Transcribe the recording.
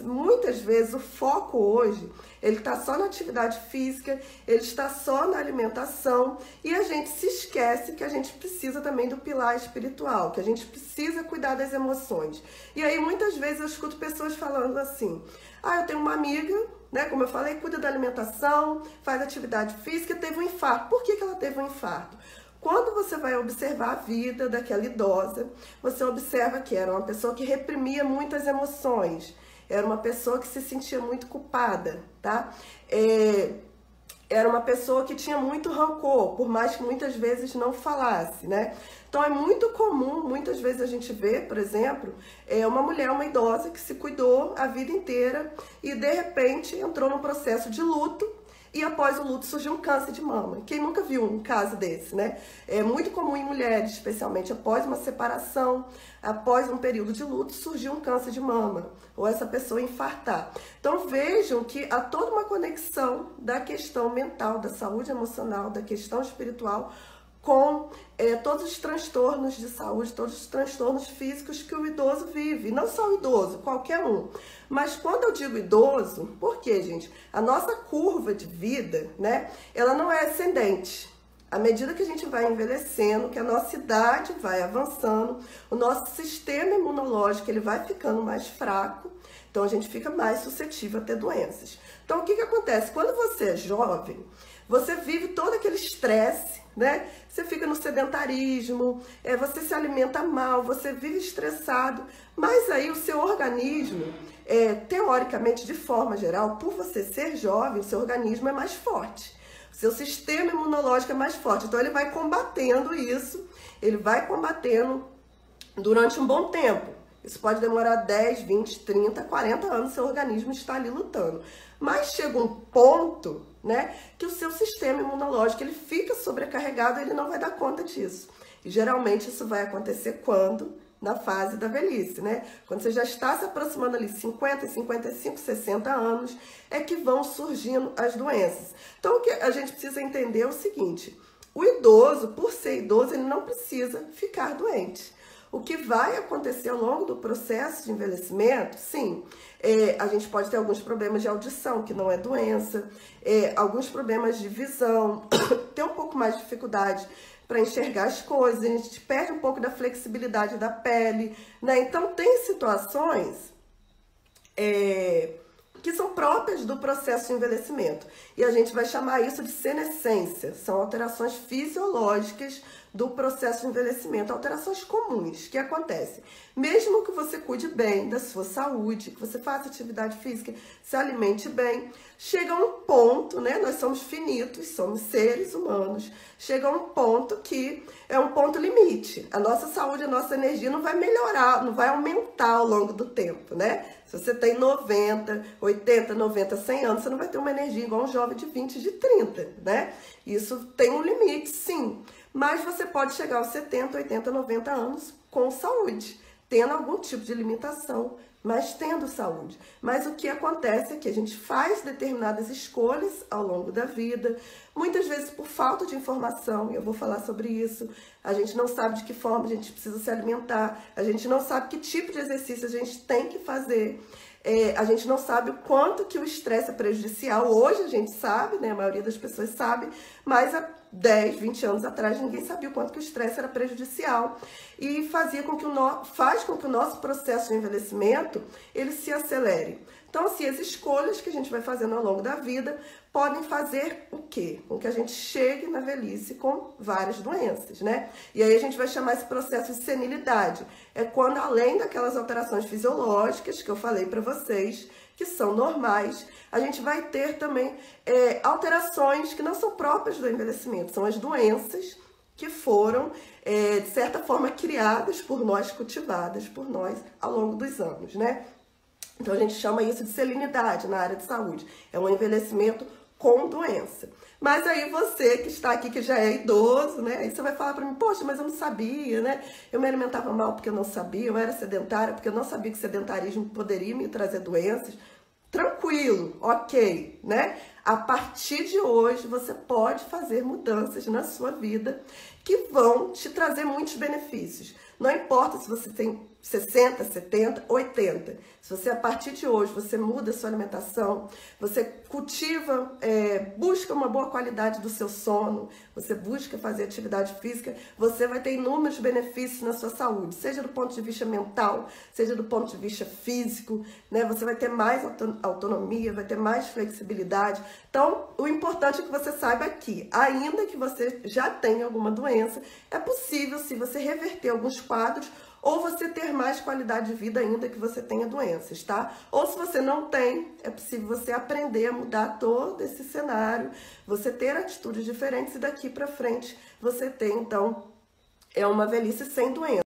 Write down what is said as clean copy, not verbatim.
Muitas vezes o foco hoje, ele está só na atividade física, ele está só na alimentação e a gente se esquece que a gente precisa também do pilar espiritual, que a gente precisa cuidar das emoções. E aí muitas vezes eu escuto pessoas falando assim, eu tenho uma amiga, né, como eu falei, cuida da alimentação, faz atividade física, teve um infarto. Por que ela teve um infarto? Quando você vai observar a vida daquela idosa, você observa que era uma pessoa que reprimia muitas emoções, era uma pessoa que se sentia muito culpada, tá? Era uma pessoa que tinha muito rancor, por mais que muitas vezes não falasse, né? Então é muito comum, muitas vezes a gente vê, por exemplo, uma mulher, uma idosa que se cuidou a vida inteira e de repente entrou num processo de luto. E após o luto surgiu um câncer de mama. Quem nunca viu um caso desse, né? É muito comum em mulheres, especialmente após uma separação, após um período de luto, surgiu um câncer de mama, ou essa pessoa infartar. Então vejam que há toda uma conexão da questão mental, da saúde emocional, da questão espiritual, com todos os transtornos de saúde, todos os transtornos físicos que o idoso vive. Não só o idoso, qualquer um. Mas quando eu digo idoso, por quê, gente? A nossa curva de vida, né, ela não é ascendente. À medida que a gente vai envelhecendo, que a nossa idade vai avançando, o nosso sistema imunológico ele vai ficando mais fraco, então a gente fica mais suscetível a ter doenças. Então o que acontece? Quando você é jovem, você vive todo aquele estresse, né? Você fica no sedentarismo, você se alimenta mal, você vive estressado, mas aí o seu organismo, teoricamente, de forma geral, por você ser jovem, o seu organismo é mais forte. O seu sistema imunológico é mais forte, então ele vai combatendo isso, ele vai combatendo durante um bom tempo. Isso pode demorar 10, 20, 30, 40 anos, seu organismo está ali lutando. Mas chega um ponto, né, que o seu sistema imunológico ele fica sobrecarregado, ele não vai dar conta disso. E geralmente isso vai acontecer quando? Na fase da velhice, né? Quando você já está se aproximando ali 50, 55, 60 anos, é que vão surgindo as doenças. Então o que a gente precisa entender é o seguinte, o idoso, por ser idoso, ele não precisa ficar doente. O que vai acontecer ao longo do processo de envelhecimento, sim, a gente pode ter alguns problemas de audição, que não é doença, alguns problemas de visão, ter um pouco mais de dificuldade para enxergar as coisas, a gente perde um pouco da flexibilidade da pele, né? Então, tem situações que são próprias do processo de envelhecimento. E a gente vai chamar isso de senescência, são alterações fisiológicas do processo de envelhecimento, alterações comuns que acontecem. Mesmo que você cuide bem da sua saúde, que você faça atividade física, se alimente bem, chega um ponto, né? Nós somos finitos, somos seres humanos, chega um ponto que é um ponto limite. A nossa saúde, a nossa energia não vai melhorar, não vai aumentar ao longo do tempo, né? Se você tem 90, 80, 90, 100 anos, você não vai ter uma energia igual um jovem de 20, de 30, né? Isso tem um limite, sim. Mas você pode chegar aos 70, 80, 90 anos com saúde, tendo algum tipo de limitação, mas tendo saúde. Mas o que acontece é que a gente faz determinadas escolhas ao longo da vida, muitas vezes por falta de informação, e eu vou falar sobre isso. A gente não sabe de que forma a gente precisa se alimentar, a gente não sabe que tipo de exercício a gente tem que fazer. A gente não sabe o quanto que o estresse é prejudicial. Hoje a gente sabe, né? A maioria das pessoas sabe, mas há 10, 20 anos atrás ninguém sabia o quanto que o estresse era prejudicial e faz com que o nosso processo de envelhecimento ele se acelere. Então, assim, as escolhas que a gente vai fazendo ao longo da vida podem fazer o quê? Com que a gente chegue na velhice com várias doenças, né? E aí a gente vai chamar esse processo de senilidade. É quando, além daquelas alterações fisiológicas que eu falei para vocês, que são normais, a gente vai ter também alterações que não são próprias do envelhecimento, são as doenças que foram, de certa forma, criadas por nós, cultivadas por nós ao longo dos anos, né? Então a gente chama isso de senilidade na área de saúde. É um envelhecimento com doença. Mas aí você que está aqui, que já é idoso, né? Aí você vai falar para mim, poxa, mas eu não sabia, né? Eu me alimentava mal porque eu não sabia, eu era sedentária porque eu não sabia que sedentarismo poderia me trazer doenças. Tranquilo, ok, né? A partir de hoje você pode fazer mudanças na sua vida que vão te trazer muitos benefícios. Não importa se você tem 60, 70, 80. Se você, a partir de hoje, você muda a sua alimentação, você cultiva, busca uma boa qualidade do seu sono, você busca fazer atividade física, você vai ter inúmeros benefícios na sua saúde, seja do ponto de vista mental, seja do ponto de vista físico, né? Você vai ter mais autonomia, vai ter mais flexibilidade. Então, o importante é que você saiba que, ainda que você já tenha alguma doença, é possível, se você reverter alguns quadros, ou você ter mais qualidade de vida ainda que você tenha doenças, tá? Ou se você não tem, é possível você aprender a mudar todo esse cenário, você ter atitudes diferentes e daqui para frente você ter, então, uma velhice sem doença.